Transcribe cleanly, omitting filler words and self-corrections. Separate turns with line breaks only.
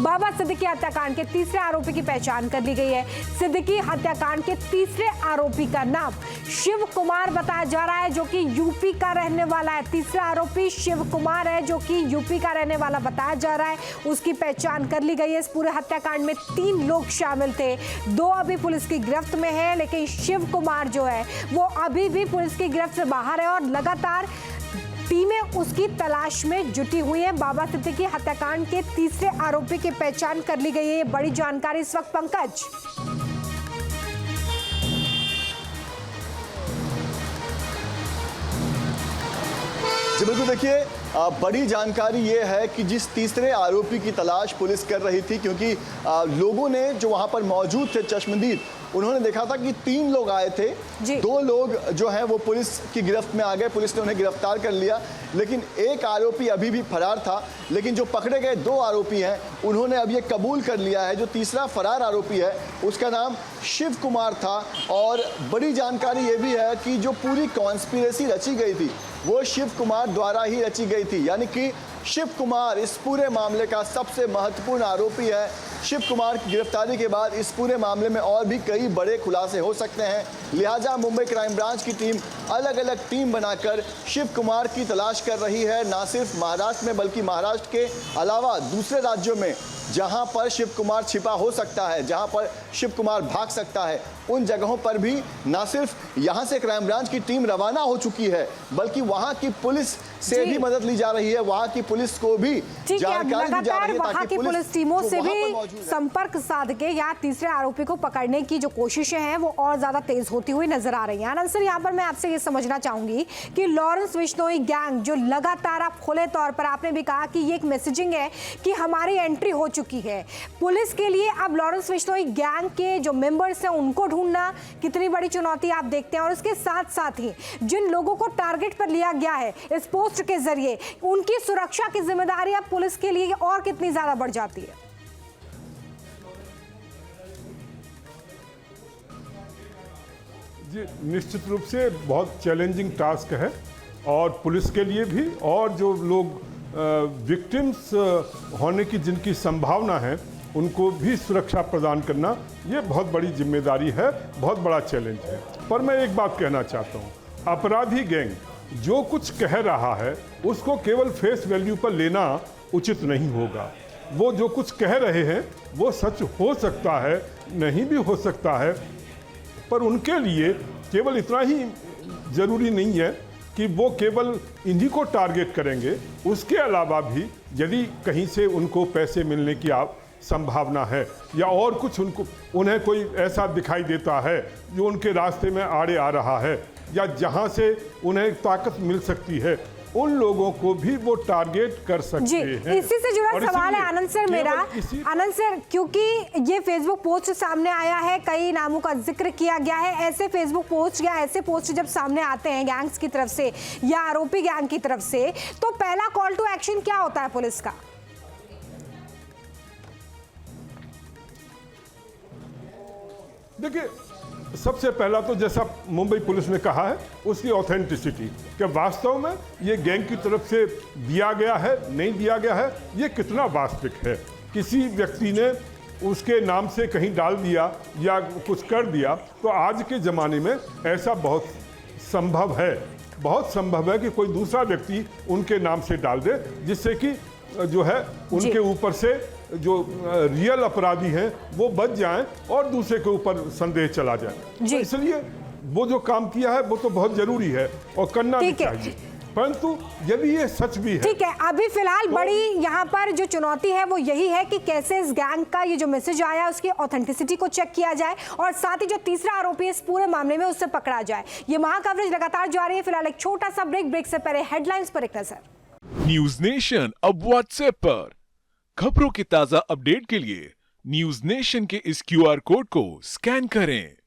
बाबा सिद्दीकी हत्याकांड के तीसरे आरोपी की पहचान कर ली गई है। सिद्दीकी हत्याकांड के तीसरे आरोपी का नाम शिव कुमार बताया जा रहा है, जो कि यूपी का रहने वाला है। तीसरा आरोपी शिव कुमार है, जो कि यूपी का रहने वाला बताया जा रहा है। उसकी पहचान कर ली गई है। इस पूरे हत्याकांड में 3 लोग शामिल थे। 2 अभी पुलिस की गिरफ्त में है, लेकिन शिव कुमार जो है वो अभी भी पुलिस की गिरफ्त से बाहर है और लगातार टीमें उसकी तलाश में जुटी हुई हैं। बाबा सिद्दीकी हत्याकांड के तीसरे आरोपी की पहचान कर ली गई है। बड़ी जानकारी इस वक्त पंकज।
जी बिल्कुल, देखिए बड़ी जानकारी ये है कि जिस तीसरे आरोपी की तलाश पुलिस कर रही थी, क्योंकि लोगों ने जो वहां पर मौजूद थे चश्मदीद, उन्होंने देखा था कि 3 लोग आए थे। 2 लोग जो हैं वो पुलिस की गिरफ्त में आ गए, पुलिस ने उन्हें गिरफ्तार कर लिया, लेकिन एक आरोपी अभी भी फरार था। लेकिन जो पकड़े गए 2 आरोपी हैं उन्होंने अब ये कबूल कर लिया है। जो तीसरा फरार आरोपी है उसका नाम शिव कुमार था। और बड़ी जानकारी ये भी है कि जो पूरी कॉन्स्पिरेसी रची गई थी वो शिव कुमार द्वारा ही रची गई थी, यानी कि शिव कुमार इस पूरे मामले का सबसे महत्वपूर्ण आरोपी है। शिव कुमार की गिरफ्तारी के बाद इस पूरे मामले में और भी कई बड़े खुलासे हो सकते हैं। लिहाजा मुंबई क्राइम ब्रांच की टीम अलग अलग टीम बनाकर शिव कुमार की तलाश कर रही है, ना सिर्फ महाराष्ट्र में बल्कि महाराष्ट्र के अलावा दूसरे राज्यों में जहां पर शिव कुमार छिपा हो सकता है, जहां पर शिव कुमार भाग सकता है, उन जगहों पर भी ना सिर्फ यहां से क्राइम ब्रांच की टीम रवाना हो चुकी है बल्कि वहां की पुलिस से भी मदद ली जा रही है। वहां की पुलिस को भी जानकारी दी जा रही है
वहां की पुलिस टीमों से भी संपर्क साध के या तीसरे आरोपी को पकड़ने की जो कोशिशें हैं वो और ज्यादा तेज होती हुई नजर आ रही हैं। आनंद सर, यहाँ पर मैं आपसे ये समझना चाहूंगी कि लॉरेंस बिश्नोई गैंग जो लगातार, आप खुले तौर पर आपने भी कहा कि ये एक मैसेजिंग है कि हमारी एंट्री हो चुकी है पुलिस के लिए, अब लॉरेंस बिश्नोई गैंग के जो मेंबर्स हैं उनको ढूंढना कितनी बड़ी चुनौती आप देखते हैं? और इसके साथ साथ ही जिन लोगों को टारगेट पर लिया गया है इस पोस्ट के जरिए, उनकी सुरक्षा की जिम्मेदारी अब पुलिस के लिए और कितनी ज्यादा बढ़ जाती है?
जी, निश्चित रूप से बहुत चैलेंजिंग टास्क है और पुलिस के लिए भी, और जो लोग विक्टिम्स होने की जिनकी संभावना है उनको भी सुरक्षा प्रदान करना, ये बहुत बड़ी जिम्मेदारी है, बहुत बड़ा चैलेंज है। पर मैं एक बात कहना चाहता हूँ, अपराधी गैंग जो कुछ कह रहा है उसको केवल फेस वैल्यू पर लेना उचित नहीं होगा। वो जो कुछ कह रहे हैं वो सच हो सकता है, नहीं भी हो सकता है, पर उनके लिए केवल इतना ही ज़रूरी नहीं है कि वो केवल इन्हीं को टारगेट करेंगे। उसके अलावा भी यदि कहीं से उनको पैसे मिलने की संभावना है या और कुछ उन्हें कोई ऐसा दिखाई देता है जो उनके रास्ते में आड़े आ रहा है या जहां से उन्हें ताकत मिल सकती है, उन लोगों को भी वो टारगेट कर सकते हैं।
इसी से जुड़ा सवाल है आनंद सर मेरा। आनंद सर, क्योंकि ये फेसबुक पोस्ट सामने आया है, कई नामों का जिक्र किया गया है, ऐसे फेसबुक पोस्ट या ऐसे पोस्ट जब सामने आते हैं गैंग्स की तरफ से या आरोपी गैंग की तरफ से, तो पहला कॉल टू एक्शन क्या होता है पुलिस का?
देखिए, सबसे पहला तो जैसा मुंबई पुलिस ने कहा है उसकी ऑथेंटिसिटी, कि वास्तव में ये गैंग की तरफ से दिया गया है, नहीं दिया गया है, ये कितना वास्तविक है। किसी व्यक्ति ने उसके नाम से कहीं डाल दिया या कुछ कर दिया तो आज के ज़माने में ऐसा बहुत संभव है, बहुत संभव है कि कोई दूसरा व्यक्ति उनके नाम से डाल दे, जिससे कि जो है उनके ऊपर से जो रियल अपराधी हैं वो बच जाएं और दूसरे के ऊपर संदेह चला जाए। तो इसलिए वो जो काम किया है वो तो बहुत जरूरी है और करना भी चाहिए, परंतु यदि ये सच भी है।
ठीक है, अभी फिलहाल तो बड़ी यहाँ पर जो चुनौती है वो यही है कि कैसे इस गैंग का ये जो मैसेज आया उसकी ऑथेंटिसिटी को चेक किया जाए और साथ ही जो तीसरा आरोपी इस पूरे मामले में उससे पकड़ा जाए। ये महाकवरेज लगातार जारी है। फिलहाल एक छोटा सा ब्रेक से पहले हेडलाइंस पर एक नजर।
न्यूज नेशन अब व्हाट्सएप पर खबरों की ताजा अपडेट के लिए न्यूज नेशन के इस QR कोड को स्कैन करें।